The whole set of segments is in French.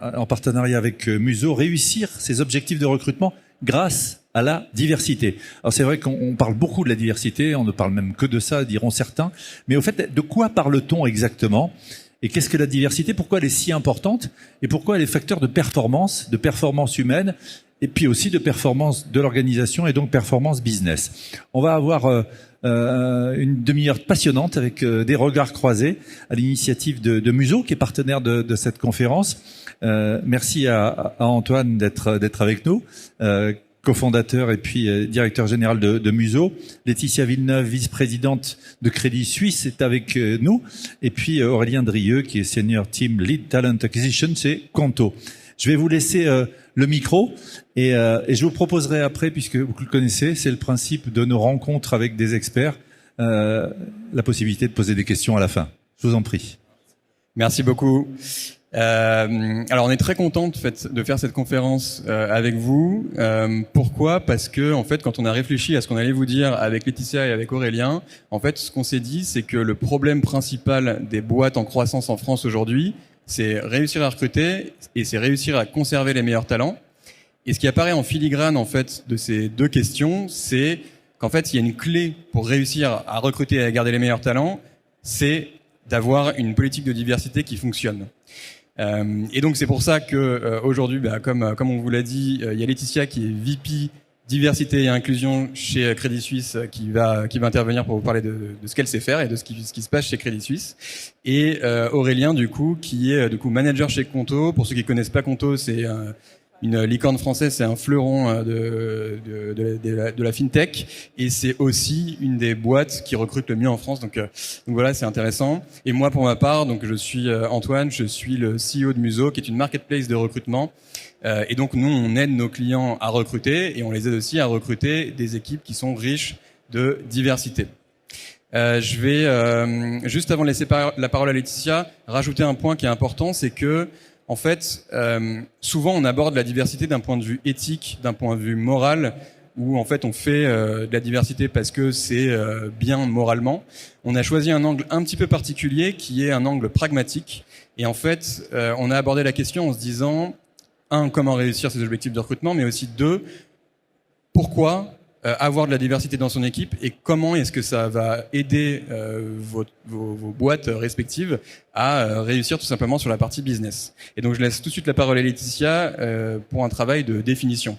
en partenariat avec Muso, réussir ses objectifs de recrutement grâce à la diversité. Alors c'est vrai qu'on parle beaucoup de la diversité, on ne parle même que de ça, diront certains. Mais au fait, de quoi parle-t-on exactement ? Et qu'est-ce que la diversité ? Pourquoi elle est si importante ? Et pourquoi elle est facteur de performance humaine, et puis aussi de performance de l'organisation et donc performance business. On va avoir une demi-heure passionnante avec des regards croisés à l'initiative de Muso, qui est partenaire de cette conférence. Merci à Antoine d'être avec nous, cofondateur et puis directeur général de Muso. Laetitia Villeneuve, vice-présidente de Crédit Suisse, est avec nous. Et puis Aurélien Drieux, qui est Senior Team Lead Talent Acquisition chez Conto. Je vais vous laisser le micro et je vous proposerai après, puisque vous le connaissez, c'est le principe de nos rencontres avec des experts, la possibilité de poser des questions à la fin. Je vous en prie. Merci beaucoup. Alors on est très content de faire cette conférence avec vous. Pourquoi ? Parce que en fait, quand on a réfléchi à ce qu'on allait vous dire avec Laetitia et avec Aurélien, en fait, ce qu'on s'est dit, c'est que le problème principal des boîtes en croissance en France aujourd'hui, c'est réussir à recruter et c'est réussir à conserver les meilleurs talents. Et ce qui apparaît en filigrane en fait de ces deux questions, c'est qu'en fait, il y a une clé pour réussir à recruter et à garder les meilleurs talents, c'est d'avoir une politique de diversité qui fonctionne. Et donc c'est pour ça que aujourd'hui, comme on vous l'a dit, il y a Laetitia qui est VP diversité et inclusion chez Crédit Suisse qui va intervenir pour vous parler de ce qu'elle sait faire et de ce qui se passe chez Crédit Suisse. Et Aurélien du coup qui est manager chez Conto. Pour ceux qui connaissent pas Conto, c'est une licorne française, c'est un fleuron de la fintech et c'est aussi une des boîtes qui recrute le mieux en France. Donc voilà, c'est intéressant. Et moi pour ma part, donc je suis Antoine, je suis le CEO de Muso, qui est une marketplace de recrutement. Et donc nous, on aide nos clients à recruter et on les aide aussi à recruter des équipes qui sont riches de diversité. Je vais juste avant de laisser la parole à Laetitia, rajouter un point qui est important, c'est que en fait, souvent on aborde la diversité d'un point de vue éthique, d'un point de vue moral, où en fait on fait de la diversité parce que c'est bien moralement. On a choisi un angle un petit peu particulier qui est un angle pragmatique. Et en fait, on a abordé la question en se disant, un, comment réussir ses objectifs de recrutement, mais aussi deux, pourquoi avoir de la diversité dans son équipe et comment est-ce que ça va aider vos boîtes respectives à réussir tout simplement sur la partie business. Et donc je laisse tout de suite la parole à Laetitia pour un travail de définition.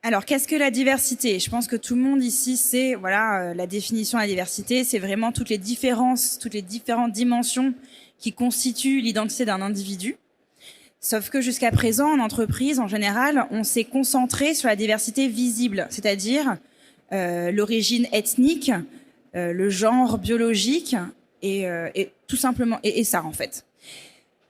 Alors, qu'est-ce que la diversité ? Je pense que tout le monde ici sait, la définition de la diversité, c'est vraiment toutes les différences, toutes les différentes dimensions qui constituent l'identité d'un individu. Sauf que jusqu'à présent, en entreprise, en général, on s'est concentré sur la diversité visible, c'est-à-dire l'origine ethnique, le genre biologique et tout simplement et ça en fait.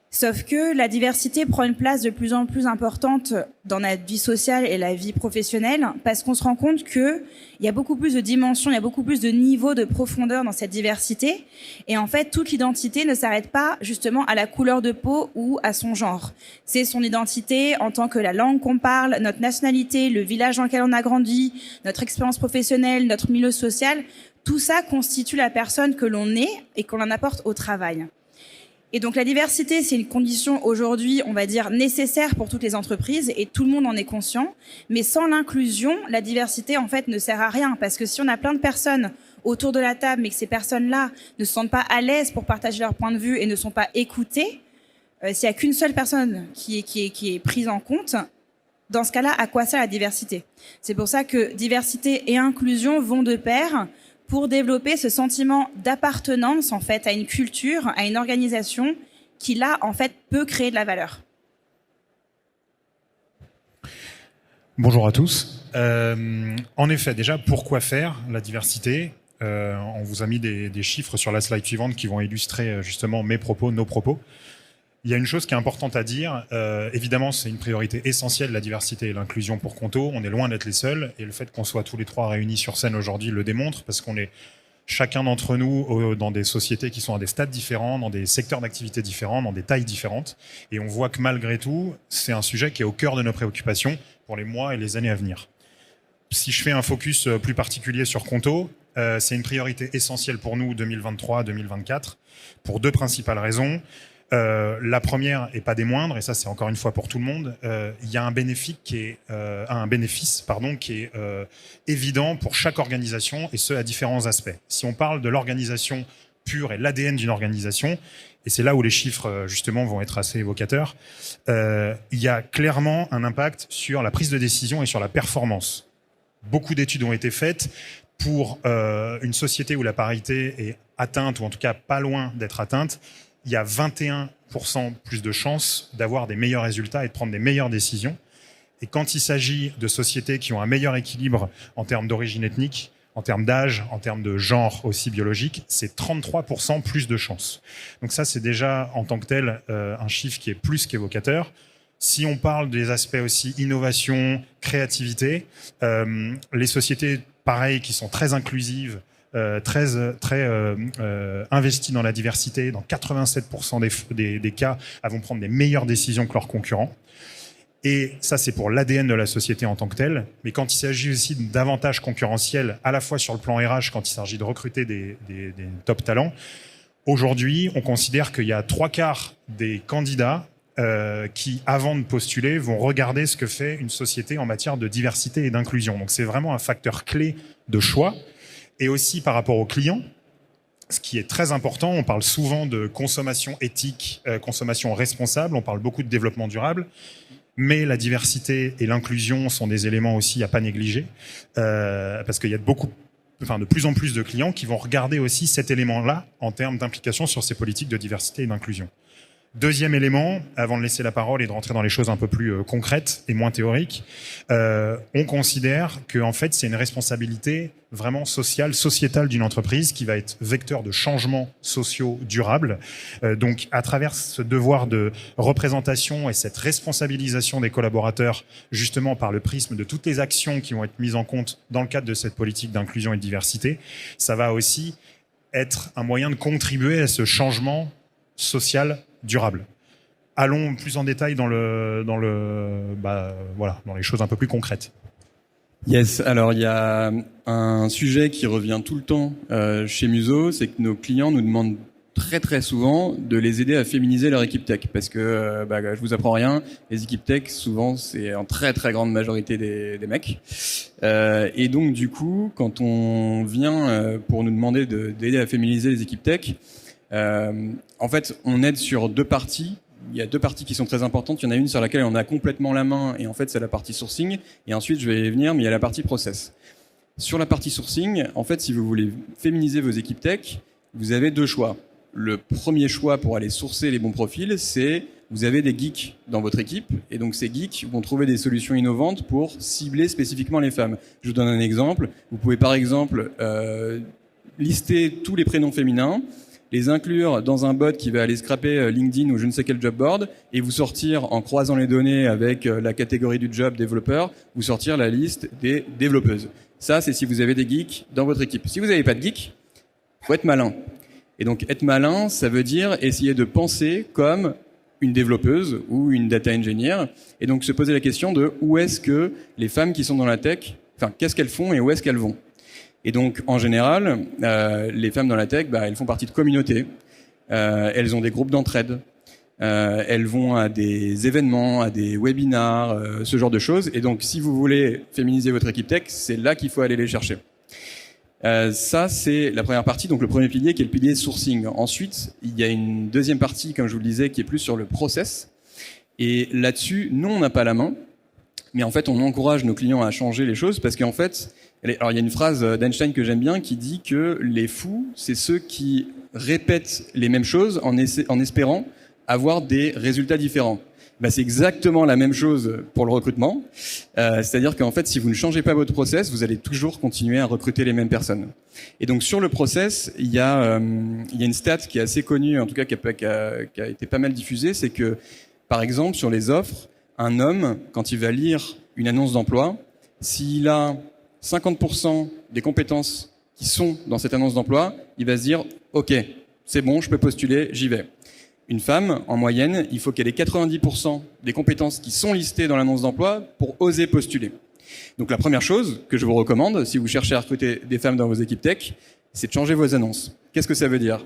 Sauf que la diversité prend une place de plus en plus importante dans notre vie sociale et la vie professionnelle parce qu'on se rend compte que il y a beaucoup plus de dimensions, il y a beaucoup plus de niveaux de profondeur dans cette diversité. Et en fait, toute l'identité ne s'arrête pas justement à la couleur de peau ou à son genre. C'est son identité en tant que la langue qu'on parle, notre nationalité, le village dans lequel on a grandi, notre expérience professionnelle, notre milieu social. Tout ça constitue la personne que l'on est et qu'on en apporte au travail. Et donc la diversité, c'est une condition aujourd'hui, on va dire, nécessaire pour toutes les entreprises et tout le monde en est conscient. Mais sans l'inclusion, la diversité, en fait, ne sert à rien. Parce que si on a plein de personnes autour de la table, mais que ces personnes-là ne se sentent pas à l'aise pour partager leur point de vue et ne sont pas écoutées, s'il n'y a qu'une seule personne qui est prise en compte, dans ce cas-là, à quoi sert la diversité ? C'est pour ça que diversité et inclusion vont de pair pour développer ce sentiment d'appartenance en fait à une culture, à une organisation qui là en fait peut créer de la valeur. Bonjour à tous. En effet, déjà, pourquoi faire la diversité ? On vous a mis des chiffres sur la slide suivante qui vont illustrer justement mes propos, nos propos. Il y a une chose qui est importante à dire. Évidemment, c'est une priorité essentielle, la diversité et l'inclusion pour Conto. On est loin d'être les seuls. Et le fait qu'on soit tous les trois réunis sur scène aujourd'hui le démontre, parce qu'on est chacun d'entre nous dans des sociétés qui sont à des stades différents, dans des secteurs d'activité différents, dans des tailles différentes. Et on voit que malgré tout, c'est un sujet qui est au cœur de nos préoccupations pour les mois et les années à venir. Si je fais un focus plus particulier sur Conto, c'est une priorité essentielle pour nous 2023-2024 pour deux principales raisons. La première, et pas des moindres, et ça c'est encore une fois pour tout le monde, il y a un bénéfice qui est évident pour chaque organisation, et ce à différents aspects. Si on parle de l'organisation pure et l'ADN d'une organisation, et c'est là où les chiffres justement vont être assez évocateurs, il y a clairement un impact sur la prise de décision et sur la performance. Beaucoup d'études ont été faites pour une société où la parité est atteinte, ou en tout cas pas loin d'être atteinte. Il y a 21% plus de chances d'avoir des meilleurs résultats et de prendre des meilleures décisions. Et quand il s'agit de sociétés qui ont un meilleur équilibre en termes d'origine ethnique, en termes d'âge, en termes de genre aussi biologique, c'est 33% plus de chances. Donc ça, c'est déjà en tant que tel un chiffre qui est plus qu'évocateur. Si on parle des aspects aussi innovation, créativité, les sociétés, pareil, qui sont très inclusives, très investies dans la diversité, dans 87% des cas, elles vont prendre des meilleures décisions que leurs concurrents. Et ça, c'est pour l'ADN de la société en tant que telle. Mais quand il s'agit aussi d'avantages concurrentiels, à la fois sur le plan RH, quand il s'agit de recruter des top talents, aujourd'hui, on considère qu'il y a 3/4 des candidats qui, avant de postuler, vont regarder ce que fait une société en matière de diversité et d'inclusion. Donc c'est vraiment un facteur clé de choix. Et aussi par rapport aux clients, ce qui est très important, on parle souvent de consommation éthique, consommation responsable, on parle beaucoup de développement durable, mais la diversité et l'inclusion sont des éléments aussi à pas négliger, parce qu'il y a de plus en plus de clients qui vont regarder aussi cet élément-là en termes d'implication sur ces politiques de diversité et d'inclusion. Deuxième élément, avant de laisser la parole et de rentrer dans les choses un peu plus concrètes et moins théoriques, on considère que en fait c'est une responsabilité vraiment sociale, sociétale d'une entreprise qui va être vecteur de changements sociaux durables. Donc à travers ce devoir de représentation et cette responsabilisation des collaborateurs, justement par le prisme de toutes les actions qui vont être mises en compte dans le cadre de cette politique d'inclusion et de diversité, ça va aussi être un moyen de contribuer à ce changement social durable. Allons plus en détail dans les choses un peu plus concrètes. Yes, alors il y a un sujet qui revient tout le temps chez Muso, c'est que nos clients nous demandent très très souvent de les aider à féminiser leur équipe tech, parce que je vous apprends rien, les équipes tech souvent c'est en très très grande majorité des mecs, et donc du coup quand on vient pour nous demander d'aider à féminiser les équipes tech, en fait, on aide sur deux parties. Il y a deux parties qui sont très importantes. Il y en a une sur laquelle on a complètement la main, et en fait, c'est la partie sourcing. Et ensuite, je vais y venir, mais il y a la partie process. Sur la partie sourcing, en fait, si vous voulez féminiser vos équipes tech, vous avez deux choix. Le premier choix pour aller sourcer les bons profils, c'est vous avez des geeks dans votre équipe, et donc ces geeks vont trouver des solutions innovantes pour cibler spécifiquement les femmes. Je vous donne un exemple. Vous pouvez par exemple lister tous les prénoms féminins, les inclure dans un bot qui va aller scraper LinkedIn ou je ne sais quel job board et vous sortir, en croisant les données avec la catégorie du job développeur, vous sortir la liste des développeuses. Ça, c'est si vous avez des geeks dans votre équipe. Si vous n'avez pas de geeks, faut être malin. Et donc, être malin, ça veut dire essayer de penser comme une développeuse ou une data engineer, et donc se poser la question de où est-ce que les femmes qui sont dans la tech, enfin, qu'est-ce qu'elles font et où est-ce qu'elles vont. Et donc, en général, les femmes dans la tech, elles font partie de communautés, elles ont des groupes d'entraide, elles vont à des événements, à des webinars, ce genre de choses. Et donc, si vous voulez féminiser votre équipe tech, c'est là qu'il faut aller les chercher. Ça, c'est la première partie, donc le premier pilier qui est le pilier sourcing. Ensuite, il y a une deuxième partie, comme je vous le disais, qui est plus sur le process. Et là-dessus, nous, on n'a pas la main, mais en fait, on encourage nos clients à changer les choses parce qu'en fait, alors il y a une phrase d'Einstein que j'aime bien qui dit que les fous, c'est ceux qui répètent les mêmes choses en espérant avoir des résultats différents. C'est exactement la même chose pour le recrutement. C'est-à-dire qu'en fait, si vous ne changez pas votre process, vous allez toujours continuer à recruter les mêmes personnes. Et donc sur le process, il y a une stat qui est assez connue, en tout cas qui a été pas mal diffusée, c'est que par exemple sur les offres, un homme, quand il va lire une annonce d'emploi, s'il a 50% des compétences qui sont dans cette annonce d'emploi, il va se dire « Ok, c'est bon, je peux postuler, j'y vais ». Une femme, en moyenne, il faut qu'elle ait 90% des compétences qui sont listées dans l'annonce d'emploi pour oser postuler. Donc la première chose que je vous recommande, si vous cherchez à recruter des femmes dans vos équipes tech, c'est de changer vos annonces. Qu'est-ce que ça veut dire ?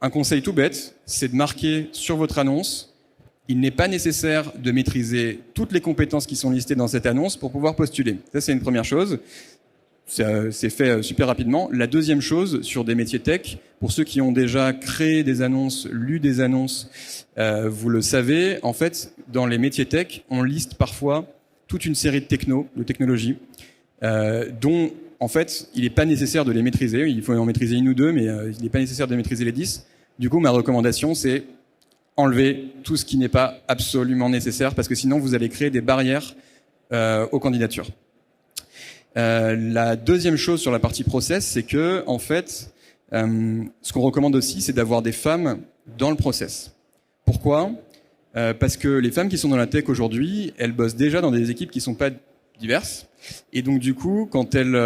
un conseil tout bête, c'est de marquer sur votre annonce, il n'est pas nécessaire de maîtriser toutes les compétences qui sont listées dans cette annonce pour pouvoir postuler. Ça, c'est une première chose. C'est fait super rapidement. La deuxième chose, sur des métiers tech, pour ceux qui ont déjà créé des annonces, lu des annonces, vous le savez, en fait, dans les métiers tech, on liste parfois toute une série de technologies, dont, en fait, il n'est pas nécessaire de les maîtriser. Il faut en maîtriser une ou deux, mais il n'est pas nécessaire de maîtriser les 10. Du coup, ma recommandation, c'est enlever tout ce qui n'est pas absolument nécessaire, parce que sinon, vous allez créer des barrières aux candidatures. La deuxième chose sur la partie process, c'est que, en fait, ce qu'on recommande aussi, c'est d'avoir des femmes dans le process. Pourquoi ? Parce que les femmes qui sont dans la tech aujourd'hui, elles bossent déjà dans des équipes qui sont pas diverses. Et donc, du coup, quand elles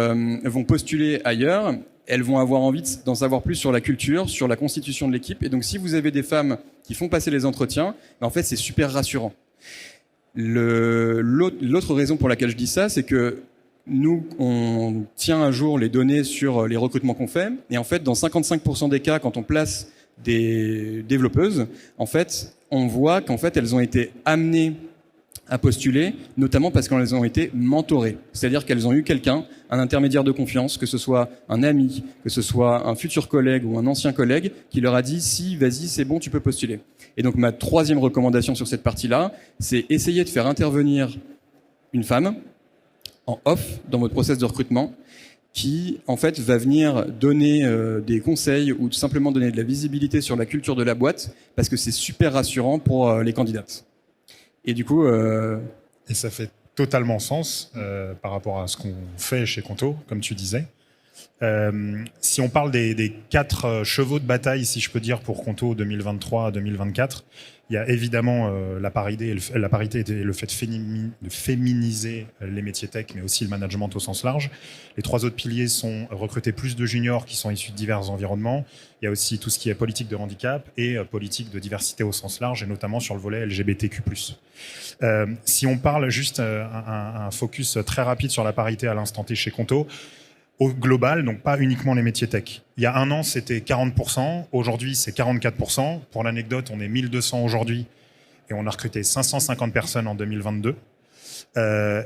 vont postuler ailleurs, elles vont avoir envie d'en savoir plus sur la culture, sur la constitution de l'équipe. Et donc, si vous avez des femmes qui font passer les entretiens, en fait, c'est super rassurant. L'autre raison pour laquelle je dis ça, c'est que nous, on tient à jour les données sur les recrutements qu'on fait. Et en fait, dans 55% des cas, quand on place des développeuses, en fait, on voit qu'en fait, elles ont été amenées à postuler, notamment parce qu'elles ont été mentorées. C'est-à-dire qu'elles ont eu quelqu'un, un intermédiaire de confiance, que ce soit un ami, que ce soit un futur collègue ou un ancien collègue, qui leur a dit « si, vas-y, c'est bon, tu peux postuler ». Et donc, ma troisième recommandation sur cette partie-là, c'est essayer de faire intervenir une femme en off dans votre process de recrutement qui, en fait, va venir donner des conseils ou tout simplement donner de la visibilité sur la culture de la boîte parce que c'est super rassurant pour les candidates. Et du coup... Et ça fait totalement sens par rapport à ce qu'on fait chez Conto, comme tu disais. Si on parle des 4 chevaux de bataille, si je peux dire, pour Conto 2023 à 2024, il y a évidemment la parité et le fait de féminiser les métiers tech, mais aussi le management au sens large. Les 3 autres piliers sont recruter plus de juniors qui sont issus de divers environnements. Il y a aussi tout ce qui est politique de handicap et politique de diversité au sens large, et notamment sur le volet LGBTQ+. Si on parle juste un focus très rapide sur la parité à l'instant T chez Conto, au global, donc pas uniquement les métiers tech. Il y a un an, c'était 40%. Aujourd'hui, c'est 44%. Pour l'anecdote, on est 1200 aujourd'hui et on a recruté 550 personnes en 2022.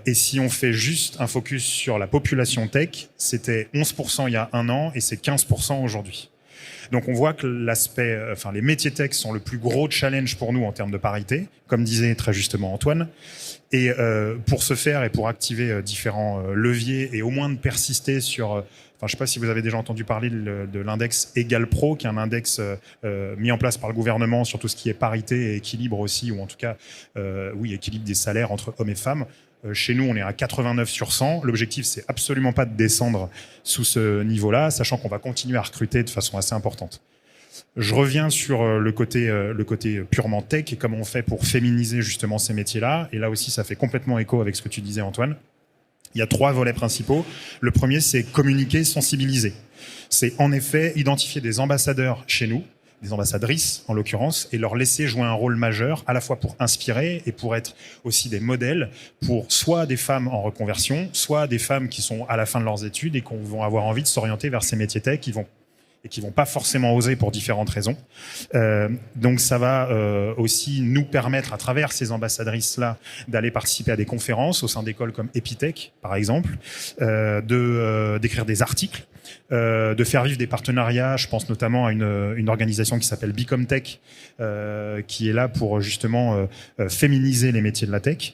Et si on fait juste un focus sur la population tech, c'était 11% il y a un an et c'est 15% aujourd'hui. Donc on voit que les métiers tech sont le plus gros challenge pour nous en termes de parité, comme disait très justement Antoine. Et pour ce faire et pour activer différents leviers et au moins de persister sur... je ne sais pas si vous avez déjà entendu parler de l'index EgalPro, qui est un index mis en place par le gouvernement sur tout ce qui est parité et équilibre aussi, ou en tout cas, équilibre des salaires entre hommes et femmes. Chez nous, on est à 89 sur 100. L'objectif, c'est absolument pas de descendre sous ce niveau-là, sachant qu'on va continuer à recruter de façon assez importante. Je reviens sur le côté purement tech et comment on fait pour féminiser justement ces métiers-là. Et là aussi, ça fait complètement écho avec ce que tu disais, Antoine. Il y a 3 volets principaux. Le premier, c'est communiquer, sensibiliser. C'est en effet identifier des ambassadeurs chez nous, des ambassadrices en l'occurrence, et leur laisser jouer un rôle majeur, à la fois pour inspirer et pour être aussi des modèles pour soit des femmes en reconversion, soit des femmes qui sont à la fin de leurs études et qui vont avoir envie de s'orienter vers ces métiers tech, qui vont pas forcément oser pour différentes raisons. Donc ça va aussi nous permettre, à travers ces ambassadrices-là, d'aller participer à des conférences au sein d'écoles comme Epitech, par exemple, d'écrire des articles, de faire vivre des partenariats. Je pense notamment à une organisation qui s'appelle Bicomtech, qui est là pour justement féminiser les métiers de la tech.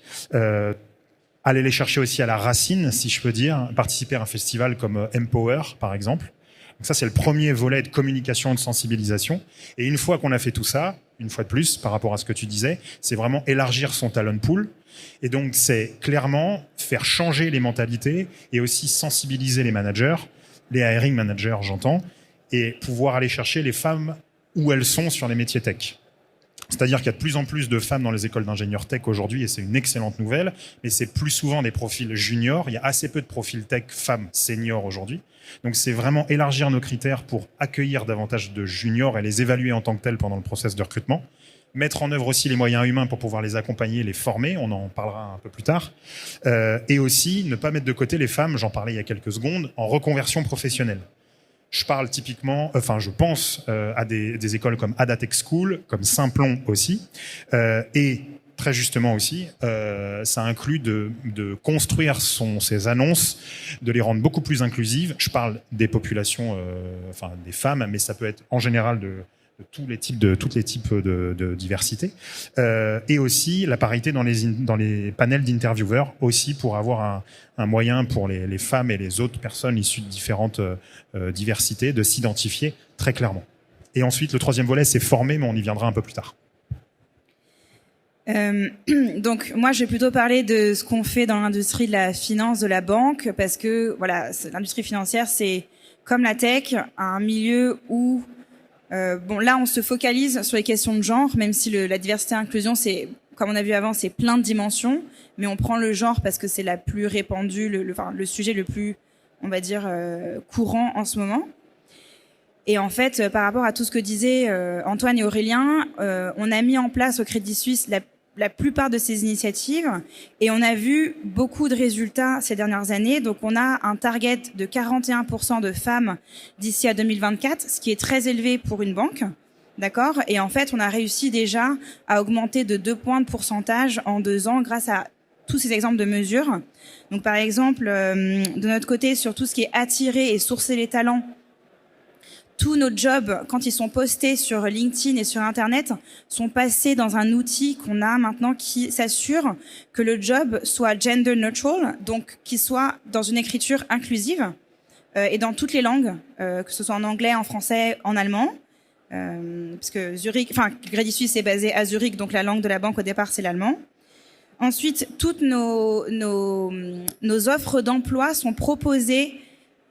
Aller les chercher aussi à la racine, si je peux dire, participer à un festival comme Empower, par exemple. Donc ça, c'est le premier volet de communication et de sensibilisation. Et une fois qu'on a fait tout ça, une fois de plus, par rapport à ce que tu disais, c'est vraiment élargir son talent pool. Et donc, c'est clairement faire changer les mentalités et aussi sensibiliser les managers, les hiring managers, j'entends, et pouvoir aller chercher les femmes où elles sont sur les métiers tech. C'est-à-dire qu'il y a de plus en plus de femmes dans les écoles d'ingénieurs tech aujourd'hui, et c'est une excellente nouvelle, mais c'est plus souvent des profils juniors. Il y a assez peu de profils tech femmes seniors aujourd'hui. Donc c'est vraiment élargir nos critères pour accueillir davantage de juniors et les évaluer en tant que tels pendant le process de recrutement. Mettre en œuvre aussi les moyens humains pour pouvoir les accompagner, les former, on en parlera un peu plus tard. Et aussi ne pas mettre de côté les femmes, j'en parlais il y a quelques secondes, en reconversion professionnelle. Je parle typiquement, je pense à des écoles comme Adatech School, comme Simplon aussi, et très justement aussi, ça inclut de construire ses annonces, de les rendre beaucoup plus inclusives. Je parle des populations, des femmes, mais ça peut être en général de tous les types de diversité, et aussi la parité dans les panels d'intervieweurs, aussi pour avoir un moyen pour les femmes et les autres personnes issues de différentes diversités de s'identifier très clairement. Et ensuite, le troisième volet, c'est former, mais on y viendra un peu plus tard. Donc moi je vais plutôt parler de ce qu'on fait dans l'industrie de la finance, de la banque, parce que voilà, l'industrie financière c'est comme la tech, un milieu où là on se focalise sur les questions de genre, même si la diversité et l'inclusion c'est, comme on a vu avant, c'est plein de dimensions, mais on prend le genre parce que c'est la plus répandue, le sujet le plus, on va dire, courant en ce moment. Et en fait, par rapport à tout ce que disaient Antoine et Aurélien, on a mis en place au Crédit Suisse la plupart de ces initiatives et on a vu beaucoup de résultats ces dernières années. Donc, on a un target de 41% de femmes d'ici à 2024, ce qui est très élevé pour une banque. D'accord ? Et en fait, on a réussi déjà à augmenter de 2 points de pourcentage en 2 ans grâce à tous ces exemples de mesures. Donc, par exemple, de notre côté, sur tout ce qui est attirer et sourcer les talents, tous nos jobs, quand ils sont postés sur LinkedIn et sur Internet, sont passés dans un outil qu'on a maintenant qui s'assure que le job soit gender neutral, donc qu'il soit dans une écriture inclusive et dans toutes les langues, que ce soit en anglais, en français, en allemand. Parce que Crédit Suisse est basé à Zurich, donc la langue de la banque au départ c'est l'allemand. Ensuite, toutes nos offres d'emploi sont proposées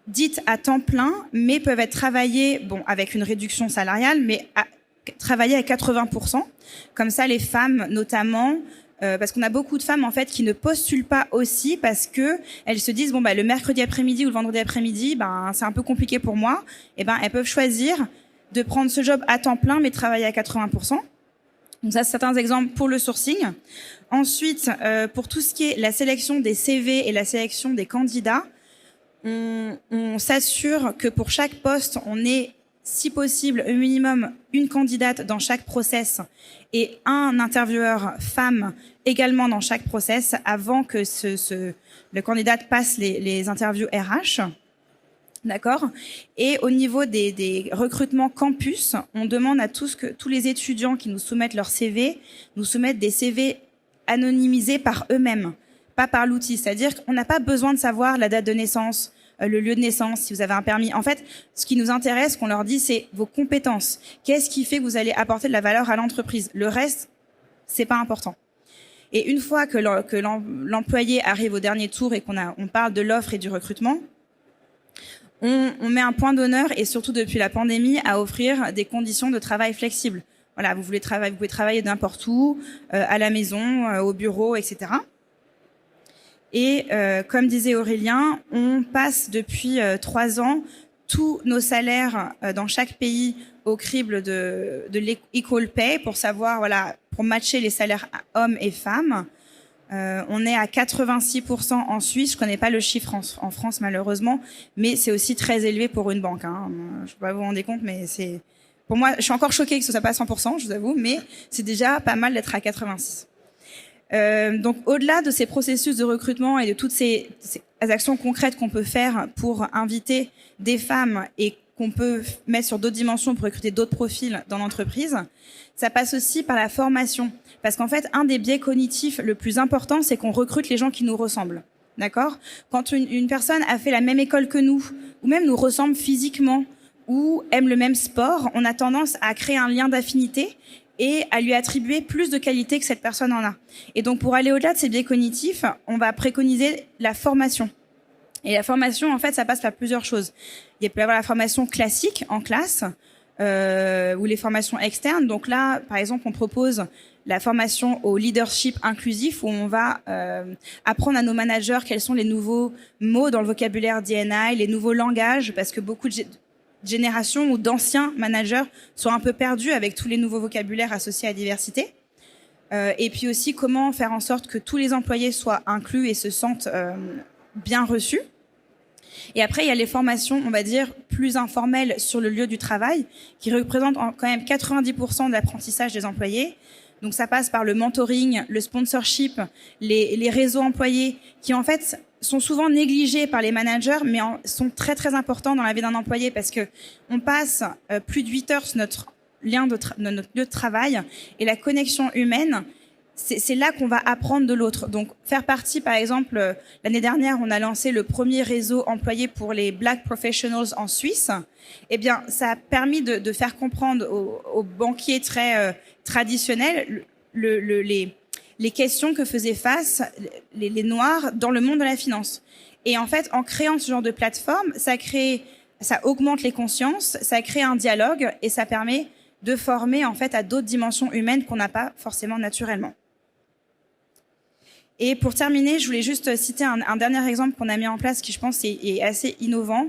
dites à temps plein, mais peuvent être travaillées, avec une réduction salariale, mais travaillées à 80%. Comme ça, les femmes, notamment, parce qu'on a beaucoup de femmes en fait qui ne postulent pas aussi parce que elles se disent le mercredi après-midi ou le vendredi après-midi, c'est un peu compliqué pour moi. Et elles peuvent choisir de prendre ce job à temps plein, mais travailler à 80%. Donc ça, c'est certains exemples pour le sourcing. Ensuite, pour tout ce qui est la sélection des CV et la sélection des candidats, on s'assure que pour chaque poste, on ait, si possible, au minimum une candidate dans chaque process et un intervieweur femme également dans chaque process avant que le candidat passe les interviews RH. D'accord ? Et au niveau des recrutements campus, on demande à tous les étudiants qui nous soumettent leur CV, nous soumettent des CV anonymisés par eux-mêmes, pas par l'outil. C'est-à-dire qu'on n'a pas besoin de savoir la date de naissance, le lieu de naissance, si vous avez un permis. En fait, ce qui nous intéresse, qu'on leur dit, c'est vos compétences. Qu'est-ce qui fait que vous allez apporter de la valeur à l'entreprise ? Le reste, c'est pas important. Et une fois que l'employé arrive au dernier tour et on parle de l'offre et du recrutement, on met un point d'honneur, et surtout depuis la pandémie, à offrir des conditions de travail flexibles. Voilà, vous pouvez travailler n'importe où, à la maison, au bureau, etc. Et comme disait Aurélien, on passe depuis 3 ans tous nos salaires dans chaque pays au crible de l'Equal Pay pour savoir, pour matcher les salaires hommes et femmes. On est à 86% en Suisse. Je connais pas le chiffre en France malheureusement, mais c'est aussi très élevé pour une banque. Je sais pas vous rendre compte, mais c'est, pour moi, je suis encore choquée que ce soit pas 100%, je vous avoue, mais c'est déjà pas mal d'être à 86. Donc au-delà de ces processus de recrutement et de toutes ces actions concrètes qu'on peut faire pour inviter des femmes et qu'on peut mettre sur d'autres dimensions pour recruter d'autres profils dans l'entreprise, ça passe aussi par la formation. Parce qu'en fait, un des biais cognitifs le plus important, c'est qu'on recrute les gens qui nous ressemblent. D'accord ? Quand une personne a fait la même école que nous, ou même nous ressemble physiquement, ou aime le même sport, on a tendance à créer un lien d'affinité et à lui attribuer plus de qualités que cette personne en a. Et donc, pour aller au-delà de ces biais cognitifs, on va préconiser la formation. Et la formation, en fait, ça passe par plusieurs choses. Il peut y avoir la formation classique en classe, ou les formations externes. Donc là, par exemple, on propose la formation au leadership inclusif où on va apprendre à nos managers quels sont les nouveaux mots dans le vocabulaire D&I, les nouveaux langages, parce que beaucoup de générations ou d'anciens managers sont un peu perdus avec tous les nouveaux vocabulaires associés à la diversité. Et puis aussi, comment faire en sorte que tous les employés soient inclus et se sentent bien reçus. Et après, il y a les formations, on va dire, plus informelles sur le lieu du travail, qui représentent quand même 90% de l'apprentissage des employés. Donc ça passe par le mentoring, le sponsorship, les réseaux employés, qui en fait sont souvent négligés par les managers, mais sont très très importants dans la vie d'un employé, parce que on passe plus de 8 heures sur notre notre lieu de travail, et la connexion humaine, c'est là qu'on va apprendre de l'autre. Donc, faire partie, par exemple, l'année dernière, on a lancé le premier réseau employé pour les Black Professionals en Suisse. Eh bien, ça a permis de faire comprendre aux banquiers très traditionnels les questions que faisaient face les Noirs dans le monde de la finance. Et en fait, en créant ce genre de plateforme, ça augmente les consciences, ça crée un dialogue et ça permet de former en fait à d'autres dimensions humaines qu'on n'a pas forcément naturellement. Et pour terminer, je voulais juste citer un dernier exemple qu'on a mis en place qui, je pense, est assez innovant.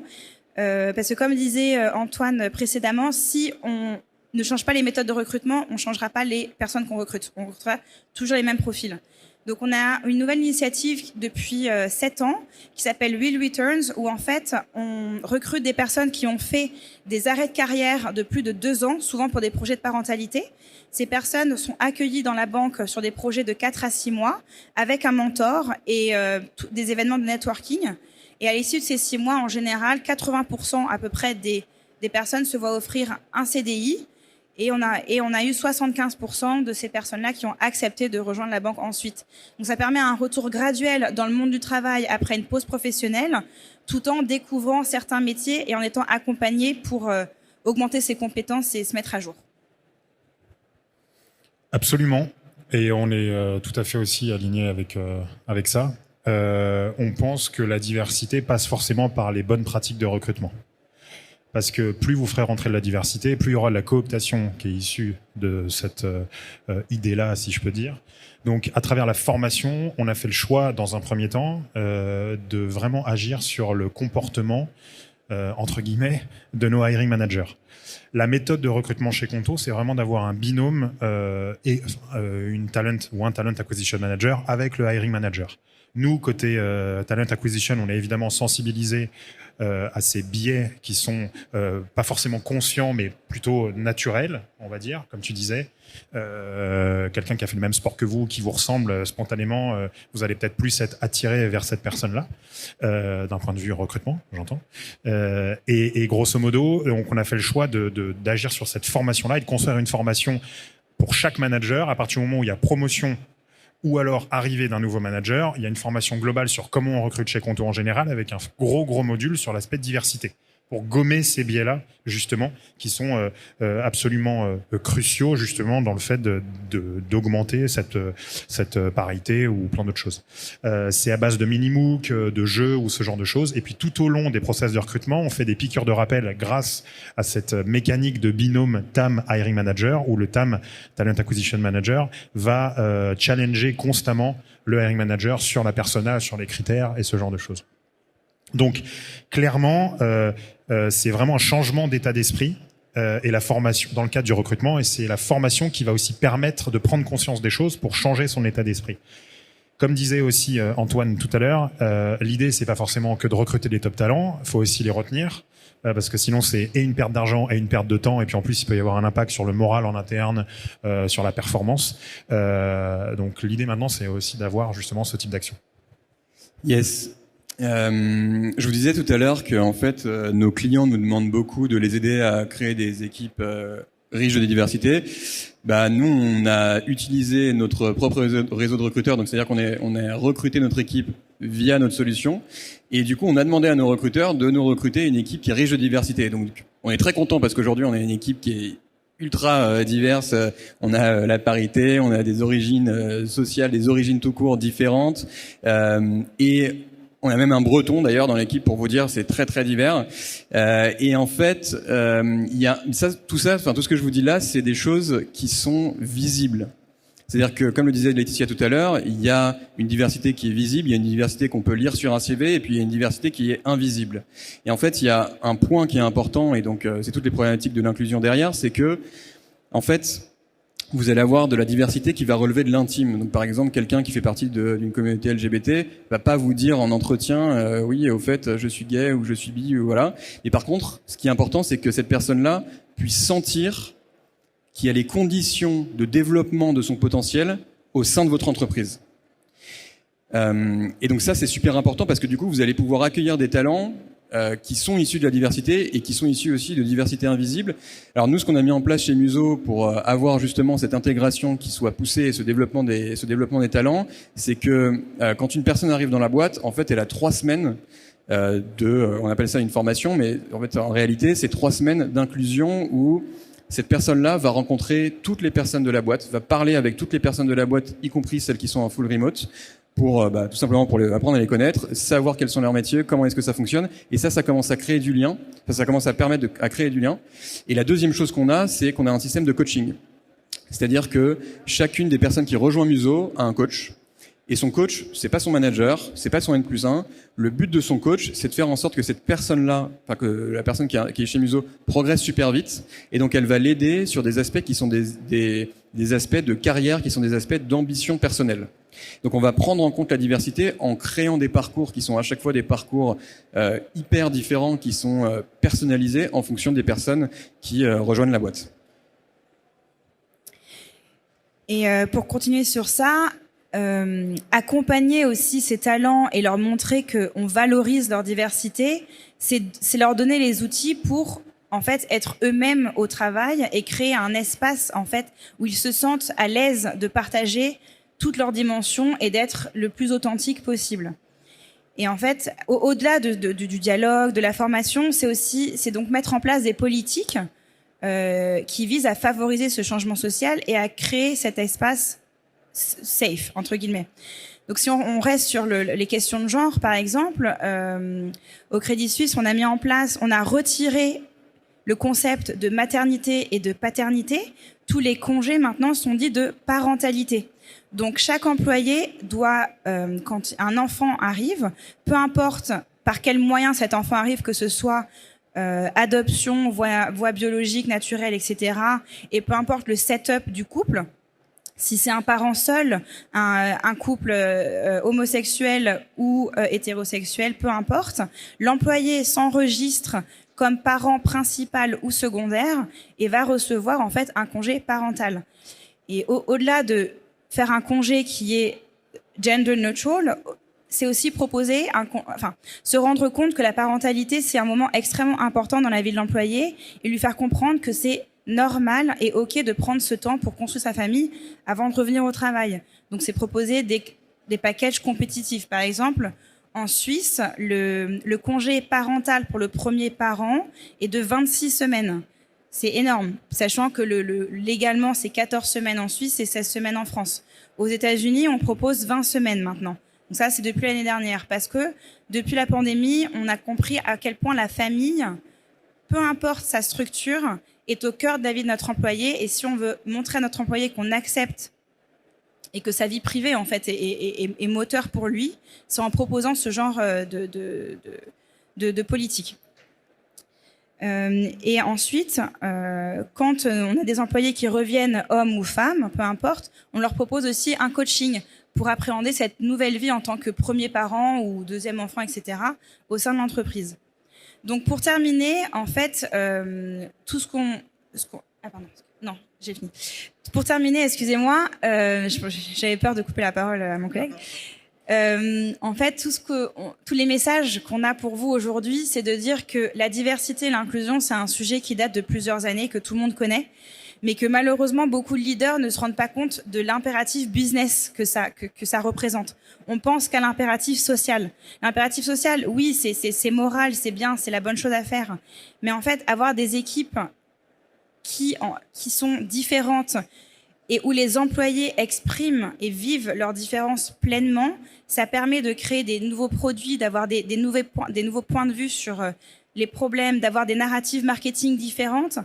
Parce que comme disait Antoine précédemment, si on ne change pas les méthodes de recrutement, on ne changera pas les personnes qu'on recrute. On recrutera toujours les mêmes profils. Donc on a une nouvelle initiative depuis 7 ans qui s'appelle Real Returns, où en fait on recrute des personnes qui ont fait des arrêts de carrière de plus de 2 ans, souvent pour des projets de parentalité. Ces personnes sont accueillies dans la banque sur des projets de 4 à 6 mois avec un mentor et des événements de networking. Et à l'issue de ces 6 mois, en général, 80% à peu près des personnes se voient offrir un CDI. Et on a eu 75% de ces personnes-là qui ont accepté de rejoindre la banque ensuite. Donc ça permet un retour graduel dans le monde du travail après une pause professionnelle, tout en découvrant certains métiers et en étant accompagné pour augmenter ses compétences et se mettre à jour. Absolument. Et on est tout à fait aussi aligné avec ça. On pense que la diversité passe forcément par les bonnes pratiques de recrutement. Parce que plus vous ferez rentrer de la diversité, plus il y aura de la cooptation qui est issue de cette idée-là, si je peux dire. Donc, à travers la formation, on a fait le choix, dans un premier temps, de vraiment agir sur le comportement, entre guillemets, de nos hiring managers. La méthode de recrutement chez Conto, c'est vraiment d'avoir un binôme et une talent ou un talent acquisition manager avec le hiring manager. Nous, côté talent acquisition, on est évidemment sensibilisé à ces biais qui sont pas forcément conscients, mais plutôt naturels, on va dire, comme tu disais. Quelqu'un qui a fait le même sport que vous, qui vous ressemble spontanément, vous allez peut-être plus être attiré vers cette personne-là, d'un point de vue recrutement, j'entends. Et grosso modo, donc on a fait le choix d'agir sur cette formation-là et de construire une formation pour chaque manager. À partir du moment où il y a promotion ou alors arrivée d'un nouveau manager, il y a une formation globale sur comment on recrute chez Conto en général, avec un gros module sur l'aspect diversité, pour gommer ces biais-là, justement, qui sont absolument cruciaux, justement, dans le fait d'augmenter cette parité ou plein d'autres choses. C'est à base de mini-MOOC, de jeux ou ce genre de choses. Et puis, tout au long des process de recrutement, on fait des piqûres de rappel grâce à cette mécanique de binôme TAM Hiring Manager, où le TAM, Talent Acquisition Manager, va challenger constamment le Hiring Manager sur la persona, sur les critères et ce genre de choses. Donc, clairement, c'est vraiment un changement d'état d'esprit et la formation dans le cadre du recrutement, et c'est la formation qui va aussi permettre de prendre conscience des choses pour changer son état d'esprit. Comme disait aussi Antoine tout à l'heure, l'idée c'est pas forcément que de recruter des top talents, il faut aussi les retenir, parce que sinon c'est et une perte d'argent et une perte de temps, et puis en plus il peut y avoir un impact sur le moral en interne, sur la performance. Donc l'idée maintenant c'est aussi d'avoir justement ce type d'action. Yes. Je vous disais tout à l'heure que en fait nos clients nous demandent beaucoup de les aider à créer des équipes riches de diversité. Bah nous on a utilisé notre propre réseau de recruteurs, donc c'est-à-dire qu'on a recruté notre équipe via notre solution, et du coup on a demandé à nos recruteurs de nous recruter une équipe qui est riche de diversité. Donc on est très content parce qu'aujourd'hui on a une équipe qui est ultra diverse. On a la parité, on a des origines sociales, des origines tout court différentes, et on a même un breton d'ailleurs dans l'équipe, pour vous dire, c'est très très divers. Et en fait, il y a tout ce que je vous dis là, c'est des choses qui sont visibles. C'est-à-dire que, comme le disait Laetitia tout à l'heure, il y a une diversité qui est visible, il y a une diversité qu'on peut lire sur un CV, et puis il y a une diversité qui est invisible. Et en fait, il y a un point qui est important, et donc c'est toutes les problématiques de l'inclusion derrière, c'est que, en fait, vous allez avoir de la diversité qui va relever de l'intime. Donc, par exemple, quelqu'un qui fait partie d'une communauté LGBT va pas vous dire en entretien, oui, au fait, je suis gay ou je suis bi, ou voilà. Et par contre, ce qui est important, c'est que cette personne-là puisse sentir qu'il y a les conditions de développement de son potentiel au sein de votre entreprise. Et donc ça, c'est super important parce que du coup, vous allez pouvoir accueillir des talents qui sont issus de la diversité et qui sont issus aussi de diversité invisible. Alors nous, ce qu'on a mis en place chez Muso pour avoir justement cette intégration qui soit poussée et ce développement des talents, c'est que quand une personne arrive dans la boîte, en fait, elle a 3 semaines on appelle ça une formation, mais en fait, en réalité, c'est 3 semaines d'inclusion où cette personne-là va rencontrer toutes les personnes de la boîte, va parler avec toutes les personnes de la boîte, y compris celles qui sont en full remote, pour tout simplement pour apprendre à les connaître, savoir quels sont leurs métiers, comment est-ce que ça fonctionne, et ça commence à créer du lien, ça commence à permettre à créer du lien. Et la deuxième chose qu'on a, c'est qu'on a un système de coaching, c'est-à-dire que chacune des personnes qui rejoint Muso a un coach, et son coach, c'est pas son manager, c'est pas son N+1. Le but de son coach, c'est de faire en sorte que cette personne-là, enfin que la personne qui est chez Muso progresse super vite, et donc elle va l'aider sur des aspects qui sont des aspects de carrière, qui sont des aspects d'ambition personnelle. Donc on va prendre en compte la diversité en créant des parcours qui sont à chaque fois des parcours hyper différents, qui sont personnalisés en fonction des personnes qui rejoignent la boîte. Et pour continuer sur ça, accompagner aussi ces talents et leur montrer qu'on valorise leur diversité, c'est leur donner les outils pour en fait être eux-mêmes au travail et créer un espace en fait où ils se sentent à l'aise de partager toutes leurs dimensions et d'être le plus authentique possible. Et en fait, au-delà du dialogue, de la formation, c'est donc mettre en place des politiques qui visent à favoriser ce changement social et à créer cet espace safe, entre guillemets. Donc si on reste sur les questions de genre, par exemple, au Crédit Suisse, on a retiré le concept de maternité et de paternité. Tous les congés maintenant sont dits de parentalité. Donc chaque employé doit, quand un enfant arrive, peu importe par quel moyen cet enfant arrive, que ce soit adoption, voie biologique, naturelle, etc., et peu importe le setup du couple, si c'est un parent seul, un couple homosexuel ou hétérosexuel, peu importe, l'employé s'enregistre comme parent principal ou secondaire et va recevoir en fait un congé parental. Et au-delà de faire un congé qui est gender neutral, c'est aussi proposer, se rendre compte que la parentalité, c'est un moment extrêmement important dans la vie de l'employé et lui faire comprendre que c'est normal et ok de prendre ce temps pour construire sa famille avant de revenir au travail. Donc c'est proposer des packages compétitifs. Par exemple, en Suisse, le congé parental pour le premier parent est de 26 semaines. C'est énorme, sachant que légalement c'est 14 semaines en Suisse et 16 semaines en France. Aux États-Unis, on propose 20 semaines maintenant. Donc ça, c'est depuis l'année dernière, parce que depuis la pandémie, on a compris à quel point la famille, peu importe sa structure, est au cœur de la vie de notre employé. Et si on veut montrer à notre employé qu'on accepte et que sa vie privée en fait est moteur pour lui, c'est en proposant ce genre de politique. Et ensuite, quand on a des employés qui reviennent, hommes ou femmes, peu importe, on leur propose aussi un coaching pour appréhender cette nouvelle vie en tant que premier parent ou deuxième enfant, etc., au sein de l'entreprise. Donc pour terminer, en fait, tout ce qu'on... Ah pardon, non, j'ai fini. Pour terminer, excusez-moi, j'avais peur de couper la parole à mon collègue. En fait, tous les messages qu'on a pour vous aujourd'hui, c'est de dire que la diversité et l'inclusion, c'est un sujet qui date de plusieurs années, que tout le monde connaît, mais que malheureusement, beaucoup de leaders ne se rendent pas compte de l'impératif business que ça représente. On pense qu'à l'impératif social. L'impératif social, oui, c'est moral, c'est bien, c'est la bonne chose à faire. Mais en fait, avoir des équipes qui sont différentes et où les employés expriment et vivent leurs différences pleinement, ça permet de créer des nouveaux produits, d'avoir des nouveaux points de vue sur les problèmes, d'avoir des narratives marketing différentes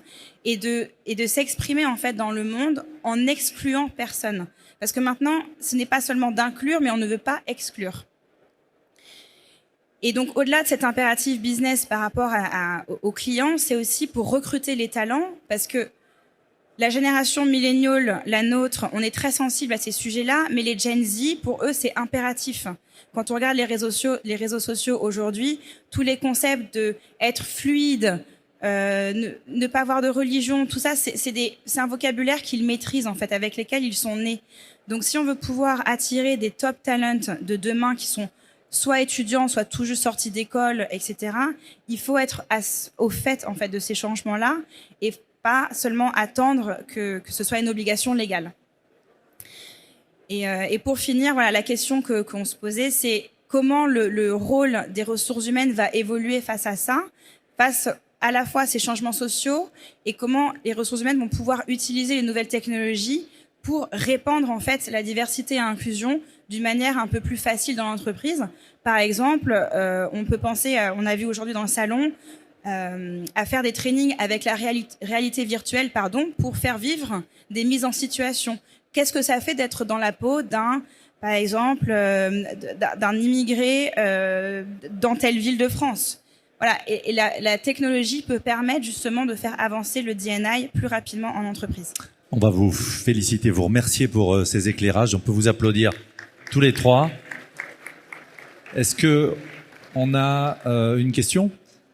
et de s'exprimer en fait dans le monde en excluant personne. Parce que maintenant, ce n'est pas seulement d'inclure, mais on ne veut pas exclure. Et donc, au-delà de cet impératif business par rapport aux clients, c'est aussi pour recruter les talents, parce que La génération milléniale, la nôtre, on est très sensible à ces sujets-là, mais les Gen Z, pour eux, c'est impératif. Quand on regarde les réseaux sociaux aujourd'hui, tous les concepts de être fluide, ne pas avoir de religion, tout ça, c'est un vocabulaire qu'ils maîtrisent en fait, avec lesquels ils sont nés. Donc, si on veut pouvoir attirer des top talents de demain qui sont soit étudiants, soit tout juste sortis d'école, etc., il faut être au fait en fait de ces changements-là et pas seulement attendre que ce soit une obligation légale. Et pour finir, voilà, la question qu'on se posait, c'est comment le rôle des ressources humaines va évoluer face à ça, face à la fois à ces changements sociaux, et comment les ressources humaines vont pouvoir utiliser les nouvelles technologies pour répandre en fait la diversité et l'inclusion d'une manière un peu plus facile dans l'entreprise. Par exemple, on peut penser, on a vu aujourd'hui dans le salon, à faire des trainings avec la réalité virtuelle, pour faire vivre des mises en situation. Qu'est-ce que ça fait d'être dans la peau par exemple, d'un immigré dans telle ville de France? Voilà, et la technologie peut permettre justement de faire avancer le D&I plus rapidement en entreprise. On va vous féliciter, vous remercier pour ces éclairages. On peut vous applaudir tous les trois. Est-ce que on a une question?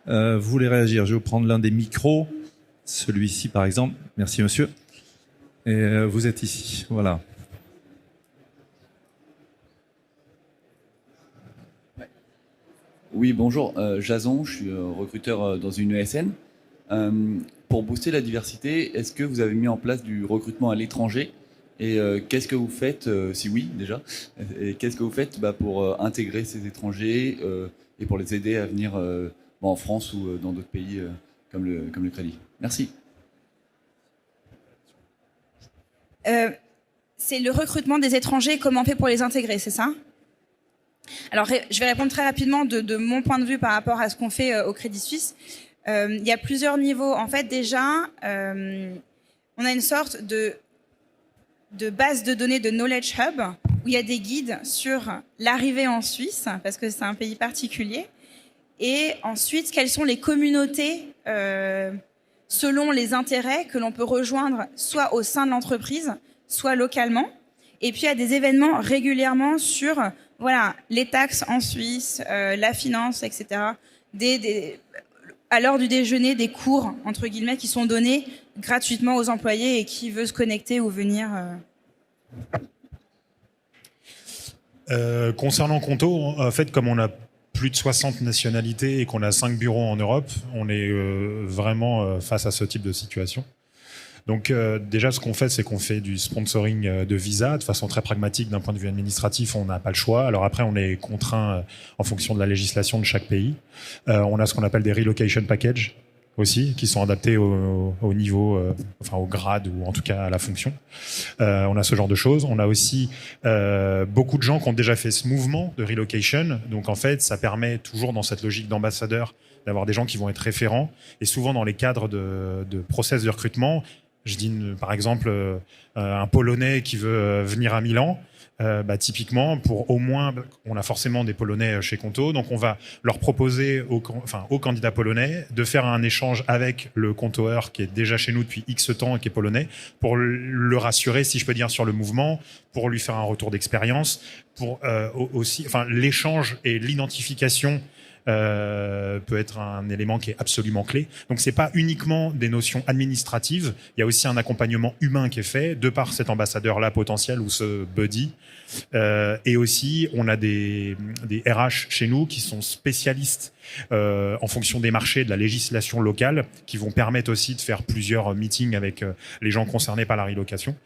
Vous voulez réagir? Je vais vous prendre l'un des micros. Celui-ci, par exemple. Merci, monsieur. Et vous êtes ici. Voilà. Oui, bonjour. Jason, je suis recruteur dans une ESN. Pour booster la diversité, est-ce que vous avez mis en place du recrutement à l'étranger? Et qu'est-ce que vous faites, si oui déjà, et qu'est-ce que vous faites pour intégrer ces étrangers et pour les aider à venir en France ou dans d'autres pays comme le Crédit? Merci. C'est le recrutement des étrangers, comment on fait pour les intégrer, c'est ça? Alors, je vais répondre très rapidement de mon point de vue par rapport à ce qu'on fait au Crédit Suisse. Il y a plusieurs niveaux. En fait, déjà, on a une sorte de base de données de Knowledge Hub où il y a des guides sur l'arrivée en Suisse, parce que c'est un pays particulier. Et ensuite, quelles sont les communautés selon les intérêts que l'on peut rejoindre soit au sein de l'entreprise, soit localement. Et puis, il y a des événements régulièrement sur les taxes en Suisse, la finance, etc. À l'heure du déjeuner, des cours, entre guillemets, qui sont donnés gratuitement aux employés et qui veut se connecter ou venir. Concernant Conto, en fait, comme on a plus de 60 nationalités et qu'on a 5 bureaux en Europe, on est vraiment face à ce type de situation. Donc déjà, ce qu'on fait, c'est qu'on fait du sponsoring de visa de façon très pragmatique d'un point de vue administratif. On n'a pas le choix. Alors après, on est contraint en fonction de la législation de chaque pays. On a ce qu'on appelle des relocation packages aussi, qui sont adaptés au niveau, au grade ou en tout cas à la fonction. On a ce genre de choses. On a aussi beaucoup de gens qui ont déjà fait ce mouvement de relocation. Donc en fait, ça permet toujours dans cette logique d'ambassadeur d'avoir des gens qui vont être référents. Et souvent dans les cadres de process de recrutement, je dis par exemple un Polonais qui veut venir à Milan, typiquement pour au moins, on a forcément des Polonais chez Conto, donc on va leur proposer aux candidats polonais de faire un échange avec le comptoir qui est déjà chez nous depuis X temps et qui est polonais, pour le rassurer, si je peux dire, sur le mouvement, pour lui faire un retour d'expérience, pour aussi, l'échange et l'identification peut être un élément qui est absolument clé. Donc c'est pas uniquement des notions administratives, il y a aussi un accompagnement humain qui est fait de par cet ambassadeur-là potentiel ou ce buddy. Et aussi, on a des RH chez nous qui sont spécialistes en fonction des marchés, de la législation locale, qui vont permettre aussi de faire plusieurs meetings avec les gens concernés par la relocation.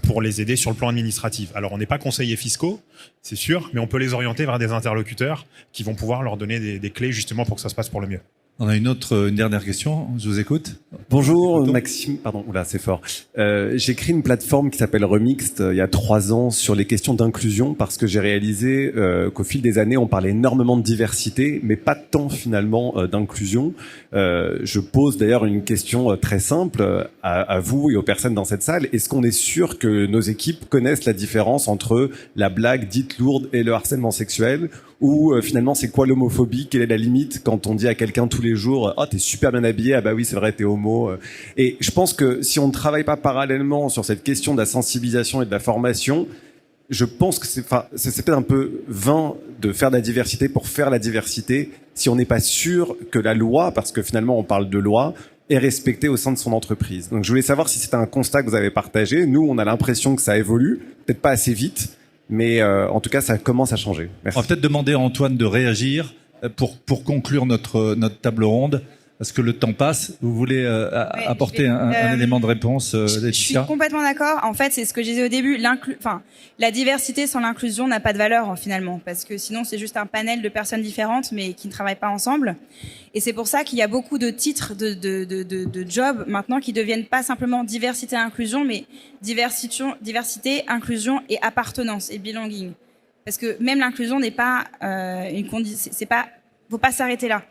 Pour les aider sur le plan administratif. Alors, on n'est pas conseillers fiscaux, c'est sûr, mais on peut les orienter vers des interlocuteurs qui vont pouvoir leur donner des clés justement pour que ça se passe pour le mieux. On a une dernière question. Je vous écoute. Bonjour Maxime. Pardon, oula, c'est fort. J'ai créé une plateforme qui s'appelle Remixed il y a 3 ans sur les questions d'inclusion parce que j'ai réalisé qu'au fil des années, on parlait énormément de diversité, mais pas tant finalement d'inclusion. Je pose d'ailleurs une question très simple à vous et aux personnes dans cette salle. Est-ce qu'on est sûr que nos équipes connaissent la différence entre la blague dite lourde et le harcèlement sexuel? Ou finalement, c'est quoi l'homophobie? Quelle est la limite quand on dit à quelqu'un tous les jours, t'es super bien habillé, ah bah oui, c'est vrai, t'es homo. Et je pense que si on ne travaille pas parallèlement sur cette question de la sensibilisation et de la formation, je pense que c'est peut-être un peu vain de faire de la diversité pour faire la diversité si on n'est pas sûr que la loi, parce que finalement on parle de loi, est respectée au sein de son entreprise. Donc je voulais savoir si c'était un constat que vous avez partagé. Nous, on a l'impression que ça évolue, peut-être pas assez vite, mais en tout cas ça commence à changer. Merci. On va peut-être demander à Antoine de réagir pour conclure notre table ronde. Parce que le temps passe, vous voulez apporter un élément de réponse, Laetitia? Je suis complètement d'accord. En fait, c'est ce que je disais au début. La diversité sans l'inclusion n'a pas de valeur finalement, parce que sinon c'est juste un panel de personnes différentes, mais qui ne travaillent pas ensemble. Et c'est pour ça qu'il y a beaucoup de titres de jobs maintenant qui deviennent pas simplement diversité et inclusion, mais diversité, inclusion et appartenance et belonging. Parce que même l'inclusion n'est pas une condition. Faut pas s'arrêter là.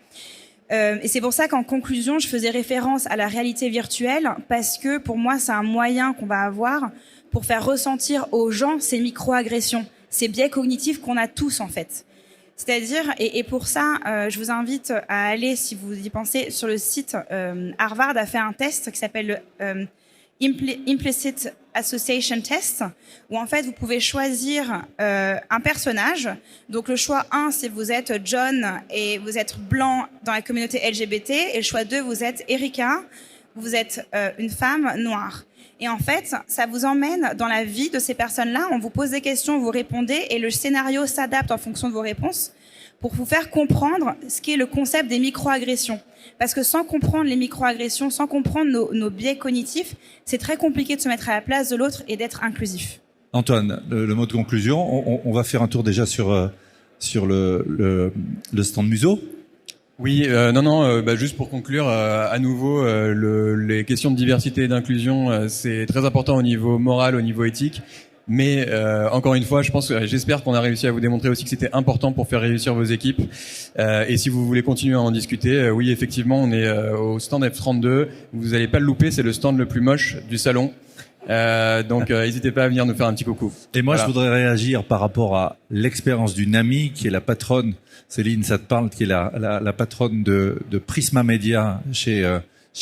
Et c'est pour ça qu'en conclusion, je faisais référence à la réalité virtuelle, parce que pour moi, c'est un moyen qu'on va avoir pour faire ressentir aux gens ces micro-agressions, ces biais cognitifs qu'on a tous en fait. C'est-à-dire, et pour ça, je vous invite à aller, si vous y pensez, sur le site Harvard a fait un test qui s'appelle le Implicit Association Test, où en fait vous pouvez choisir un personnage. Donc le choix 1, c'est vous êtes John et vous êtes blanc dans la communauté LGBT, et le choix 2, vous êtes Erika, vous êtes une femme noire. Et en fait, ça vous emmène dans la vie de ces personnes-là. On vous pose des questions, vous répondez, et le scénario s'adapte en fonction de vos réponses pour vous faire comprendre ce qu'est le concept des micro-agressions. Parce que sans comprendre les micro-agressions, sans comprendre nos biais cognitifs, c'est très compliqué de se mettre à la place de l'autre et d'être inclusif. Antoine, le mot de conclusion, on va faire un tour déjà sur le stand Muso. Oui, juste pour conclure, à nouveau, les questions de diversité et d'inclusion, c'est très important au niveau moral, au niveau éthique. Mais encore une fois, j'espère qu'on a réussi à vous démontrer aussi que c'était important pour faire réussir vos équipes. Et si vous voulez continuer à en discuter, oui, effectivement, on est au stand F32. Vous n'allez pas le louper, c'est le stand le plus moche du salon. Donc n'hésitez pas à venir nous faire un petit coucou. Et moi, voilà. Je voudrais réagir par rapport à l'expérience d'une amie qui est la patronne, Céline, ça te parle, qui est la patronne de Prisma Media chez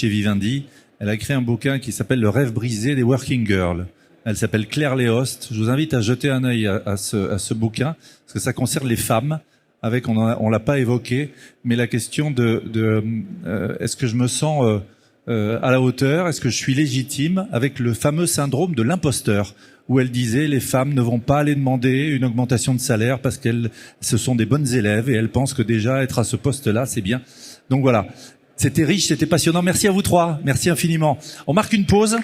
Vivendi. Elle a écrit un bouquin qui s'appelle Le rêve brisé des working girls. Elle s'appelle Claire Léost. Je vous invite à jeter un œil à ce bouquin, parce que ça concerne les femmes. On l'a pas évoqué, mais la question est-ce que je me sens à la hauteur, est-ce que je suis légitime, avec le fameux syndrome de l'imposteur, où elle disait les femmes ne vont pas aller demander une augmentation de salaire parce ce sont des bonnes élèves et elles pensent que déjà être à ce poste-là, c'est bien. Donc voilà. C'était riche, c'était passionnant. Merci à vous trois. Merci infiniment. On marque une pause.